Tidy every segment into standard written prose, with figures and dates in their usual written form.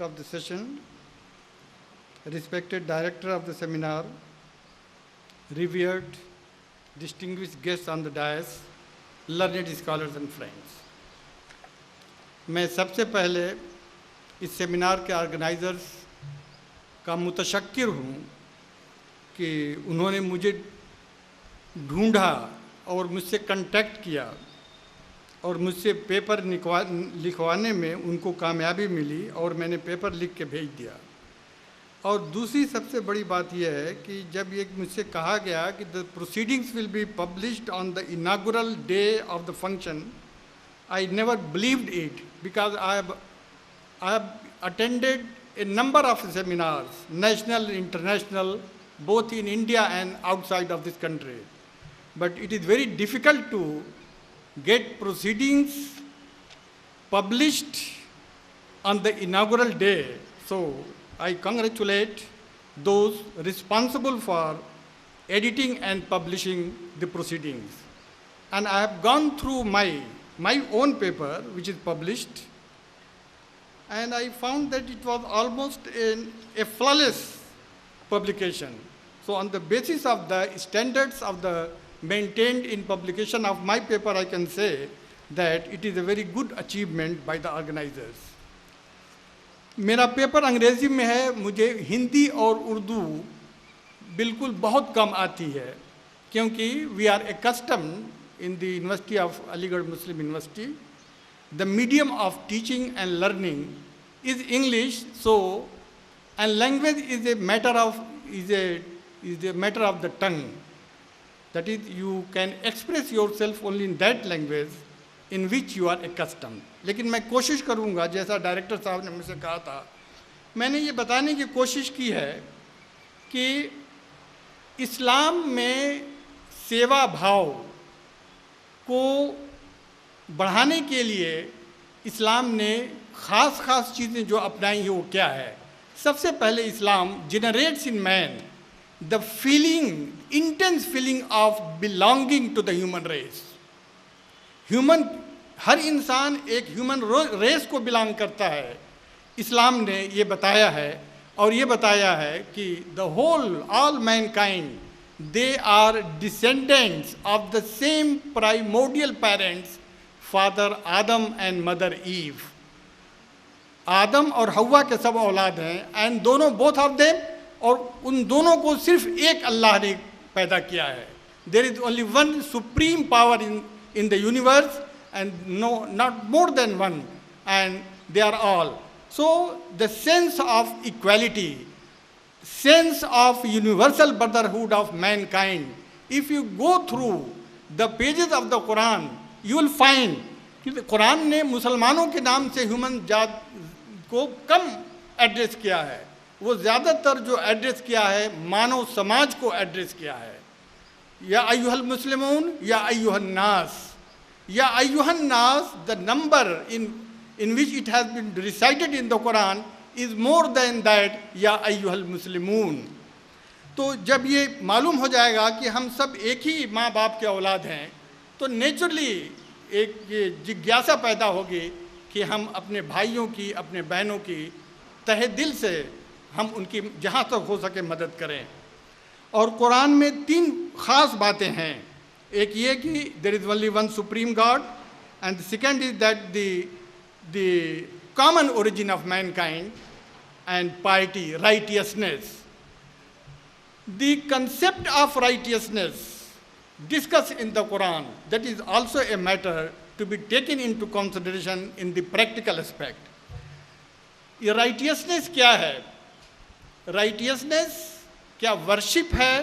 of the session, respected director of the seminar, revered distinguished guests on the dais, learned scholars and friends. मैं सबसे पहले इस seminar के organisers का मुतशक्किर हूँ कि उन्होंने मुझे ढूंढा और मुझसे कांटेक्ट किया और मुझसे पेपर लिखवाने में उनको कामयाबी मिली और मैंने पेपर लिख के भेज दिया। और दूसरी सबसे बड़ी बात यह है कि जब ये मुझसे कहा गया कि the proceedings will be published on the इनागुरल day of the function, I never believed it because I have attended a number of seminars, national, international, both in India and outside of this country. But it is very difficult to get proceedings published on the inaugural day. So I congratulate those responsible for editing and publishing the proceedings. And I have gone through my own paper, which is published, and I found that it was almost a flawless publication. So on the basis of the standards of the maintained in publication of my paper, I can say that it is a very good achievement by the organizers. मेरा paper अंग्रेजी में है, मुझे हिंदी और उर्दू बिल्कुल बहुत कम आती है क्योंकि we are accustomed in the University of Aligarh Muslim University, the medium of teaching and learning is English. So, and language is a matter of the tongue. That is, you can express yourself only in that language in which you are accustomed. लेकिन मैं कोशिश करूँगा, जैसा director साहब ने मुझसे कहा था, मैंने ये बताने की कोशिश की है कि इस्लाम में सेवा भाव को बढ़ाने के लिए इस्लाम ने ख़ास चीज़ें जो अपनाई हैं वो क्या है। सबसे पहले Islam generates in man the feeling, intense feeling of belonging to the human race. हर इंसान एक ह्यूमन रेस को बिलोंग करता है। इस्लाम ने ये बताया है और ये बताया है कि the whole all mankind, they are descendants of the same primordial parents, father Adam and mother Eve. आदम और हवा के सब औलाद हैं, एंड दोनों both of them, और उन दोनों को सिर्फ एक अल्लाह ने पैदा किया है। There is only one supreme power in the universe, and no, not more than one, and they are all. So the sense of equality, sense of universal brotherhood of mankind, if you go through the pages of the Quran, you will find कि कुरान ने मुसलमानों के नाम से human जात को कम address किया है, वो ज़्यादातर जो एड्रेस किया है मानव समाज को एड्रेस किया है। या अय्युहल मुस्लिमून, या अय्युहन नास, या अय्युहन नास, the number in which it has been recited in the Quran is more than that, या अय्युहल मुस्लिमून। तो जब ये मालूम हो जाएगा कि हम सब एक ही माँ बाप के औलाद हैं, तो नेचुरली एक ये जिज्ञासा पैदा होगी कि हम अपने भाइयों की, अपने बहनों की तहे दिल से हम उनकी जहाँ तक हो सके मदद करें। और कुरान में तीन ख़ास बातें हैं। एक ये कि there is only one supreme God, and the second is that the common origin of mankind, and piety, righteousness. The concept of righteousness discussed in the Quran, that is also a matter to be taken into consideration in the practical aspect. ये righteousness क्या है? Righteousness क्या worship है,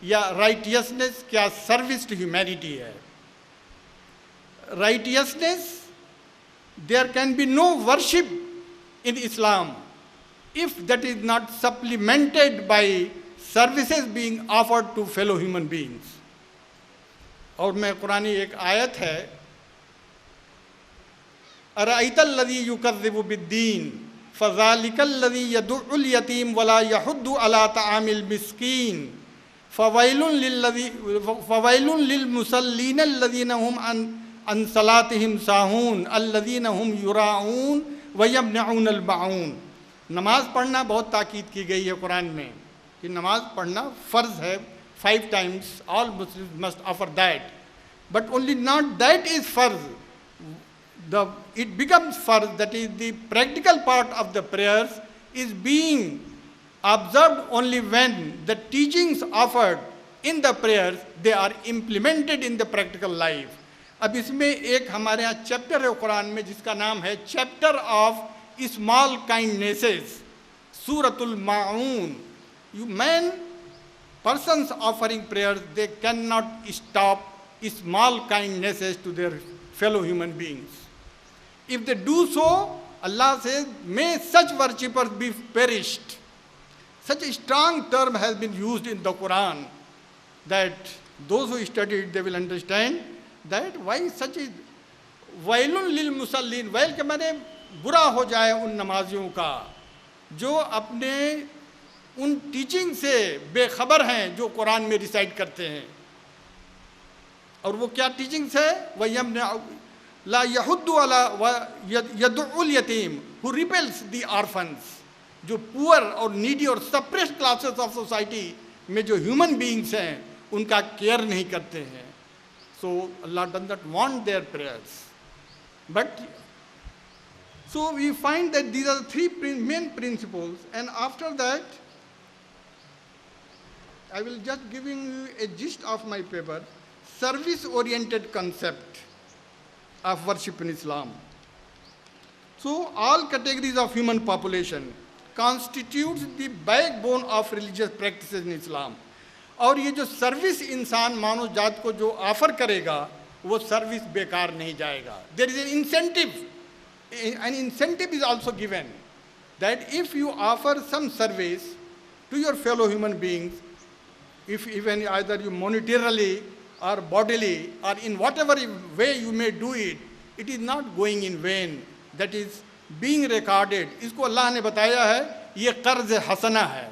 या righteousness क्या service to humanity है? Righteousness, there can be no worship in Islam if that is not supplemented by services being offered to fellow human beings. और मैं कुरानी एक आयत है, अरअयतल्लज़ी युकज़्ज़िबु बिद्दीन फ़ज़ालिकल्लज़ी यदुउल यतीम वला यहुद्दु अला तआमिल मिस्कीन फ़वैलुन लिलमुसल्लीन अल्लज़ीना हुम अन सलातिहिम साहून अल्लज़ीना हुम युराऊन व यमनऊनल माऊन। नमाज पढ़ना बहुत ताकीद की गई है कुरान में कि नमाज पढ़ना फ़र्ज़ है, 5 times all Muslims must offer that, but only not that is farz. It becomes farz, that is the practical part of the prayers is being observed only when the teachings offered in the prayers they are implemented in the practical life. अब इसमें एक हमारे यहाँ chapter है कुरान में जिसका नाम है चैप्टर ऑफ स्मॉल काइंडनेसेस, सूरतुल माऊन. You men, persons offering prayers, they cannot stop small kindnesses to their fellow human beings. If they do so, Allah says, may such worshippers be perished. Such a strong term has been used in the Quran that those who study it, they will understand that why such a wailun lil musallin, wail के माने बुरा हो जाए उन नमाजियों का जो अपने उन टीचिंग से बेखबर हैं जो कुरान में रिसाइट करते हैं. और वो क्या टीचिंग्स है? वयम ला यहुद्दु अला यदुल यतीम, हु रिपेल्स द ऑर्फन्स, जो पुअर और नीडी और सप्रेस्ड क्लासेस ऑफ सोसाइटी में जो ह्यूमन बीइंग्स हैं उनका केयर नहीं करते हैं. So Allah does not want their prayers. But so we find that these are the 3 main principles, and after that I will just giving you a gist of my paper, service oriented concept of worship in Islam. So all categories of human population constitutes the backbone of religious practices in Islam. और ये जो service इंसान मानव जात को जो offer करेगा वो service बेकार नहीं जाएगा. There is an incentive. An incentive is also given that if you offer some service to your fellow human beings, if even either you monetarily or bodily or in whatever way you may do it, it is not going in vain. That is being recorded. इसको अल्लाह ने बताया है ये कर्ज हसना है.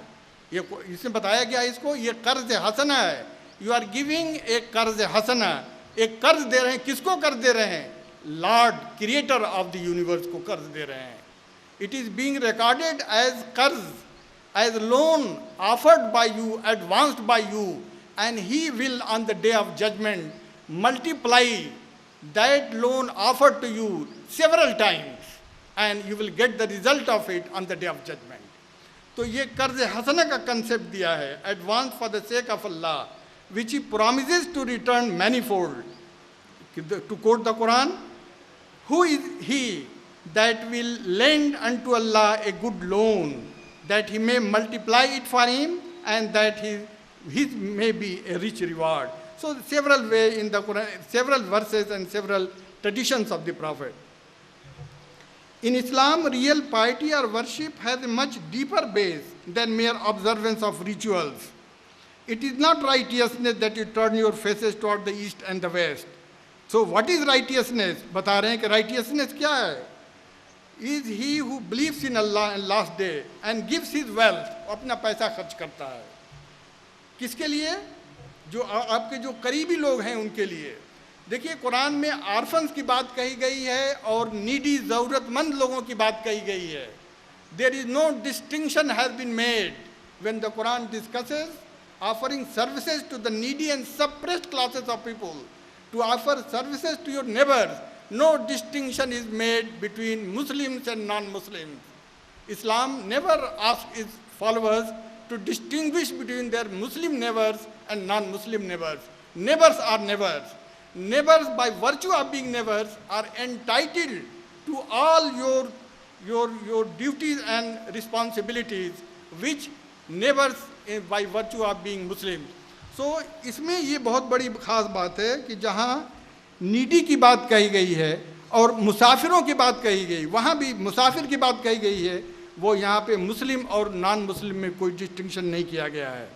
ये इसमें बताया गया इसको ये कर्ज हसना है. You are giving a कर्ज हसना. एक कर्ज दे रहे हैं. किसको कर्ज दे रहे हैं? Lord creator of the universe को कर्ज दे रहे हैं. It is being recorded as कर्ज, as loan offered by you, advanced by you, and he will on the day of judgment multiply that loan offered to you several times and you will get the result of it on the day of judgment. तो ये कर्ज हसना का concept दिया है, advance for the sake of Allah, which he promises to return manifold. To quote the Quran, who is he that will lend unto Allah a good loan, that he may multiply it for him and that his may be a rich reward. So several ways in the Quran, several verses and several traditions of the Prophet. In Islam, real piety or worship has a much deeper base than mere observance of rituals. It is not righteousness that you turn your faces toward the east and the west. So what is righteousness? बता रहे हैं कि righteousness क्या है? Is he who believes in Allah and last day and gives his wealth, अपना पैसा खर्च करता है. किसके लिए? जो आपके जो करीबी लोग हैं उनके लिए. देखिए कुरान में आर्फन्स की बात कही गई है और नीडी ज़रूरतमंद लोगों की बात कही गई है. There is no distinction has been made when the Quran discusses offering services to the needy and suppressed classes of people. To offer services to your neighbors, no distinction is made between Muslims and non-Muslims. Islam never asks its followers to distinguish between their Muslim neighbors and non-Muslim neighbors. Neighbors are neighbors. Neighbors, by virtue of being neighbors, are entitled to all your duties and responsibilities, which neighbors, by virtue of being Muslims. So इसमें ये बहुत बड़ी ख़ास बात है कि जहाँ needy की बात कही गई है और मुसाफिरों की बात कही गई, वहाँ भी मुसाफिर की बात कही गई है, वो यहाँ पे मुस्लिम और नॉन मुस्लिम में कोई डिस्टिंक्शन नहीं किया गया है.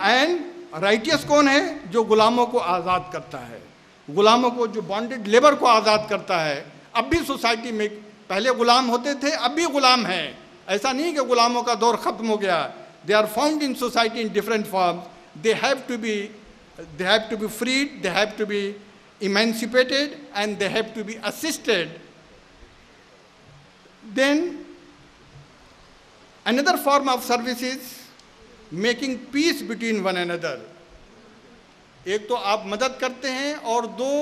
एंड राइटियस कौन है? जो गुलामों को आज़ाद करता है, गुलामों को, जो बॉन्डेड लेबर को आज़ाद करता है. अब भी सोसाइटी में पहले गुलाम होते थे, अब भी गुलाम हैं. ऐसा नहीं कि गुलामों का दौर ख़त्म हो गया. They are found in society in different forms. They have to be freed, they have to be emancipated, and they have to be assisted. Then Another form of service is making peace between one another. एक तो आप मदद करते हैं और दो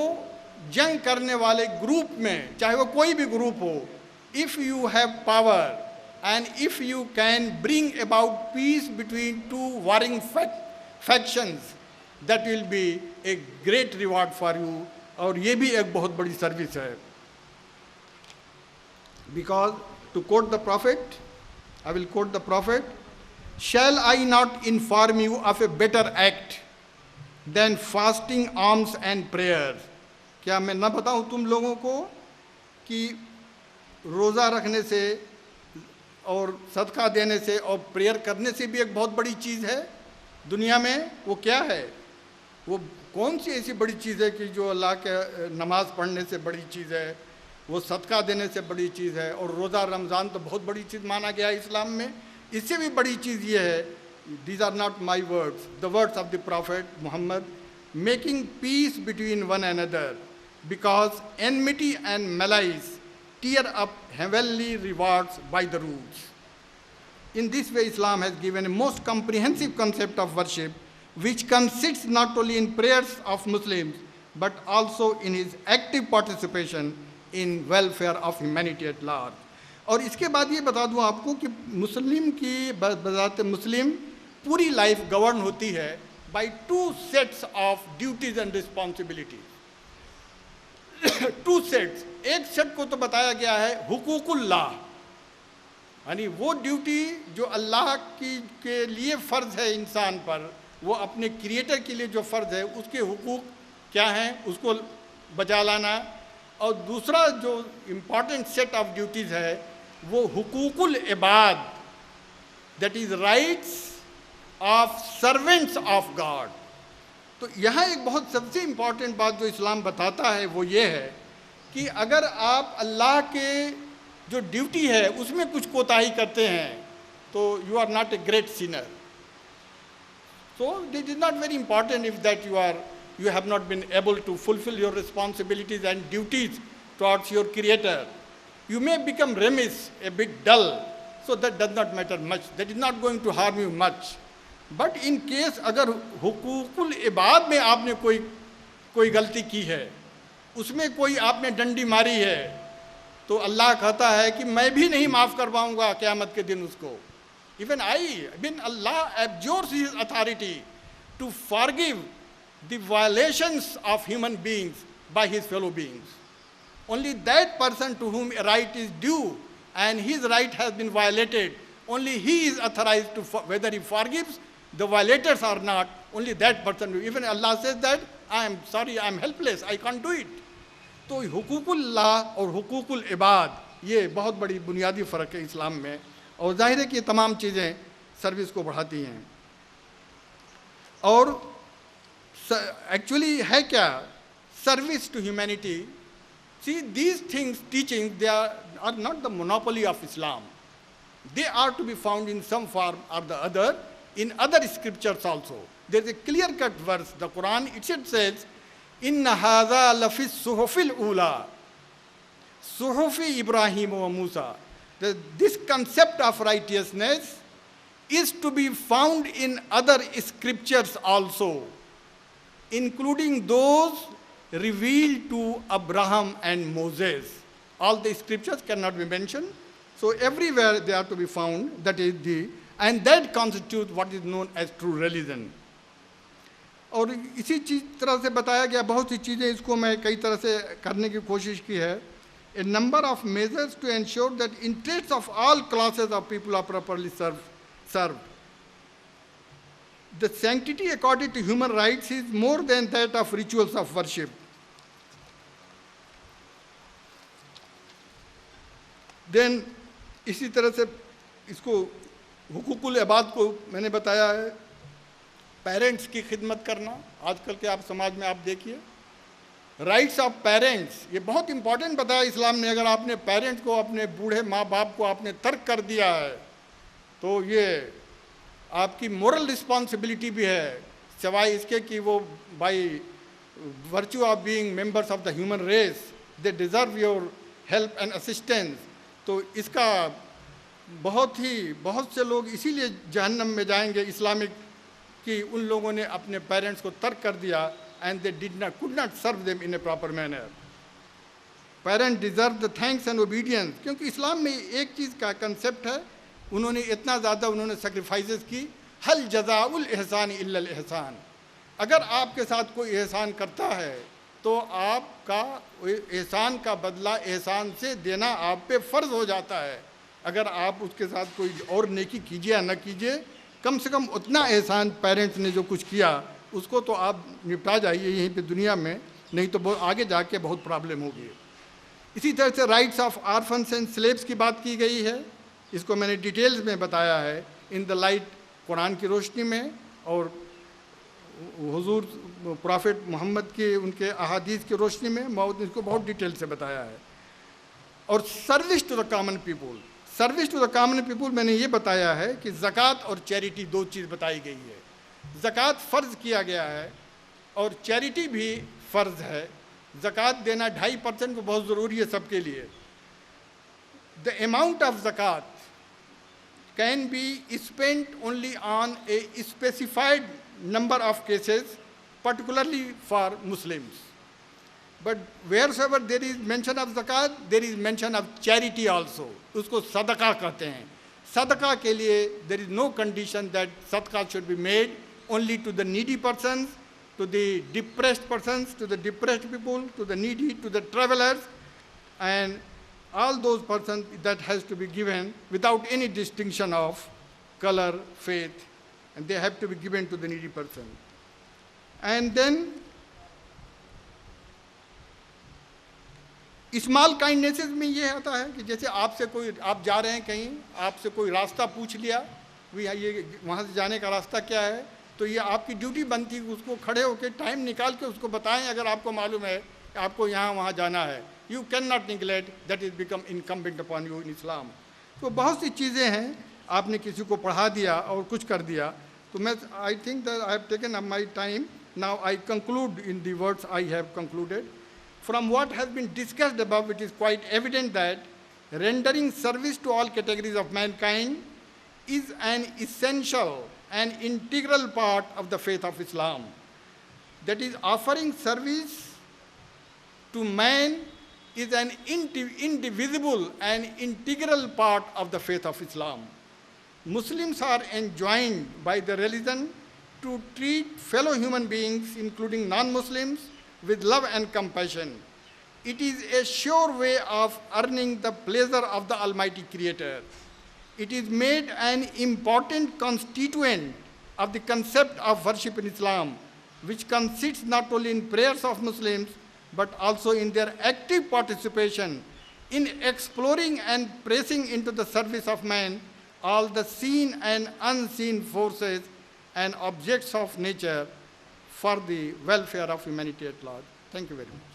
जंग करने वाले ग्रुप में, चाहे वो कोई भी ग्रुप हो, if you have power and if you can bring about peace between two warring factions, that will be a great reward for you. और ये भी एक बहुत बड़ी सर्विस है. Because to quote the prophet, I will quote the prophet, shall I not inform you of a better act than fasting, alms and prayers? क्या मैं ना बताऊं तुम लोगों को कि रोज़ा रखने से और सदका देने से और प्रेयर करने से भी एक बहुत बड़ी चीज़ है दुनिया में? वो क्या है? वो कौन सी ऐसी बड़ी चीज़ है कि जो अल्लाह के नमाज पढ़ने से बड़ी चीज़ है, वो सदका देने से बड़ी चीज़ है, और रोज़ा रमज़ान तो बहुत बड़ी चीज़ माना गया है इस्लाम में. इससे भी बड़ी चीज़ ये है, these are not my words, the words of the Prophet Muhammad, making peace between one another, because enmity and malice tear up heavenly rewards by the roots. In this way, Islam has given a most comprehensive concept of worship, which consists not only in prayers of Muslims, but also in his active participation in welfare of humanity at large. और इसके बाद ये बता दूं आपको कि मुस्लिम की बजाते मुस्लिम पूरी लाइफ गवर्न होती है by two sets of duties and responsibilities. Two sets. एक सेट को तो बताया गया है हुकूकुल्लाह, यानी वो ड्यूटी जो अल्लाह की के लिए फ़र्ज़ है इंसान पर, वो अपने क्रिएटर के लिए जो फ़र्ज़ है उसके हुकूक क्या हैं उसको बजा लाना. और दूसरा जो इम्पॉर्टेंट सेट ऑफ ड्यूटीज़ है वो हुकूकुल इबाद, that is rights of servants of God. तो यहाँ एक बहुत सबसे इम्पॉर्टेंट बात जो इस्लाम बताता है वो ये है कि अगर आप अल्लाह के जो ड्यूटी है उसमें कुछ कोताही करते हैं तो you are not a great sinner. So it is not very important if that you have not been able to fulfill your responsibilities and duties towards your creator. You may become remiss, a bit dull, so that does not matter much. That is not going to harm you much. But in case अगर हुकूकुल इबाद में आपने कोई गलती की है, उसमें कोई आपने डंडी मारी है, तो अल्लाह कहता है कि मैं भी नहीं माफ़ कर पाऊँगा क़यामत के दिन उसको. Even Allah abjures His authority to forgive the violations of human beings by his fellow beings. Only that person to whom a right is due and his right has been violated, only he is authorized to, whether he forgives the violators or not, only that person. Even Allah says that, I am sorry, I am helpless, I can't do it. तो हुकूकुल्लाह और हुकूकुल इबाद ये बहुत बड़ी बुनियादी फ़र्क है इस्लाम में, और ज़ाहिर है कि ये तमाम चीज़ें सर्विस को बढ़ाती हैं. और एक्चुअली है क्या service to humanity? See these things teaching they are not the monopoly of Islam. They are to be found in some form or the other in other scriptures also. There is a clear-cut verse. The Quran itself says, "Inna hadha lafi suhufil ula, suhufi Ibrahim wa Musa." This concept of righteousness is to be found in other scriptures also, including those revealed to Abraham and Moses. All the scriptures cannot be mentioned, so everywhere they are to be found. That is the and that constitutes what is known as true religion. और इसी तरह से बताया गया बहुत सी चीज़ें, इसको मैं कई तरह से करने की कोशिश की है. A number of measures to ensure that interests of all classes of people are properly served. The sanctity accorded to human rights is more than that of rituals of worship. Then इसी तरह से इसको हुकूकुल इबाद को मैंने बताया है. Parents की खिदमत करना, आजकल के आप समाज में आप देखिए राइट्स ऑफ पेरेंट्स, ये बहुत इंपॉर्टेंट बताया इस्लाम ने. अगर आपने पेरेंट्स को, अपने बूढ़े माँ बाप को आपने तर्क कर दिया है तो ये आपकी मोरल रिस्पॉन्सिबिलिटी भी है, सिवाय इसके कि वो by virtue of being members of the human race they deserve your help and assistance. तो इसका बहुत से लोग इसीलिए जहन्नम में जाएंगे इस्लामिक, कि उन लोगों ने अपने पेरेंट्स को तर्क कर दिया, and they could not serve them in a proper manner. Parent deserve the thanks and obedience, क्योंकि इस्लाम में एक चीज़ का कंसेप्ट है, उन्होंने इतना ज़्यादा उन्होंने सेक्रीफाइसेस की, हल जज़ाउल एहसान इल्लल एहसान। अगर आपके साथ कोई एहसान करता है तो आपका एहसान का बदला एहसान से देना आप पे फ़र्ज़ हो जाता है। अगर आप उसके साथ कोई और नेकी कीजिए या न कीजिए, कम से कम उतना एहसान पेरेंट्स ने जो कुछ किया उसको तो आप निपटा जाइए यहीं पे दुनिया में, नहीं तो बहुत आगे जाके बहुत प्रॉब्लम होगी। इसी तरह से राइट्स ऑफ आर्फन्स एंड स्लेव्स की बात की गई है, इसको मैंने डिटेल्स में बताया है इन द लाइट कुरान की रोशनी में और हुजूर प्रॉफिट मोहम्मद के उनके अहादीस की रोशनी में मैं इसको बहुत डिटेल से बताया है। और service to the common people, service to the common people मैंने ये बताया है कि ज़कात और चैरिटी दो चीज़ बताई गई है। ज़कात फ़र्ज़ किया गया है और चैरिटी भी फ़र्ज़ है। ज़कात देना 2.5% को बहुत ज़रूरी है सबके लिए। द अमाउंट ऑफ ज़कात can be spent only on a specified number of cases, particularly for Muslims. But wherever there is mention of zakat, there is mention of charity also. उसको सदका कहते हैं। सदका के लिए there is no condition that sadaqah should be made only to the needy persons, to the depressed persons, to the depressed people, to the needy, to the travelers, and all those persons that has to be given without any distinction of color, faith, and they have to be given to the needy person. And then small kindnesses में ये आता है कि जैसे आपसे कोई, आप जा रहे हैं कहीं, आपसे कोई रास्ता पूछ लिया, भैया ये वहाँ से जाने का रास्ता क्या है, तो ये आपकी ड्यूटी बनती है उसको खड़े होकर टाइम निकाल के उसको बताएं। अगर आपको मालूम है कि आपको यहाँ वहाँ जाना है, you can not neglect, that is become incumbent upon you in Islam. तो बहुत सी चीज़ें हैं, आपने किसी को पढ़ा दिया और कुछ कर दिया। तो मैं I think that I have taken up my time, now I conclude in the words I have concluded. From what has been discussed above, it is quite evident that rendering service to all categories of mankind is an essential and integral part of the faith of Islam. That is, offering service to man is an indivisible and integral part of the faith of Islam. Muslims are enjoined by the religion to treat fellow human beings, including non-Muslims, with love and compassion. It is a sure way of earning the pleasure of the Almighty Creator. It is made an important constituent of the concept of worship in Islam, which consists not only in prayers of Muslims, but also in their active participation in exploring and pressing into the service of man all the seen and unseen forces and objects of nature for the welfare of humanity at large. Thank you very much.